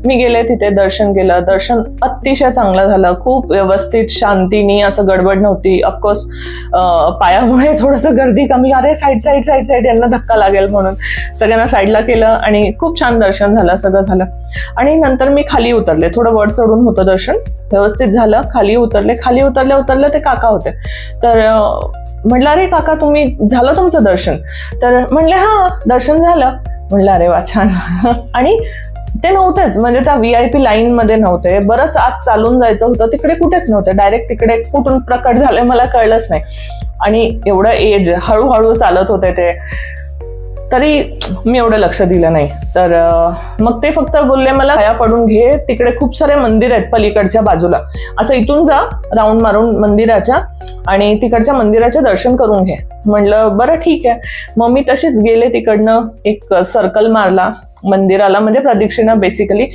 मी गेले तिथे, दर्शन केलं. दर्शन अतिशय चांगलं झालं, खूप व्यवस्थित, शांतीनी, असं गडबड नव्हती. ऑफकोर्स पायामुळे थोडंसं गर्दी कमी, अरे साईड साईड साईड साईड यांना धक्का लागेल म्हणून सगळ्यांना साईडला केलं आणि खूप छान दर्शन झालं, सगळं झालं. आणि नंतर मी खाली उतरले, थोडं वर चढून होतं दर्शन, व्यवस्थित झालं. खाली उतरले ते काका होते. तर म्हटलं अरे काका तुम्ही, झालं तुमचं दर्शन? तर म्हणले हा दर्शन झालं. म्हणलं अरे वा छान. आणि ते नव्हतेच, म्हणजे त्या VIP लाईन मध्ये नव्हते, बरंच आत चालून जायचं होतं, तिकडे कुठेच नव्हते, डायरेक्ट तिकडे कुठून प्रकट झाले मला कळलंच नाही. आणि एवढं एज, हळूहळू चालत होते ते, तरी मी एवढं लक्ष दिलं नाही. तर मग ते फक्त बोलले मला पाया पडून घे, तिकडे खूप सारे मंदिर आहेत पलीकडच्या बाजूला, असं इथून जा राऊंड मारून मंदिराच्या आणि तिकडच्या मंदिराचे दर्शन करून घे. म्हणलं बरं ठीक आहे. मग मी तशीच गेले, तिकडनं एक सर्कल मारला मंदिराला, म्हणजे प्रदक्षिणा बेसिकली.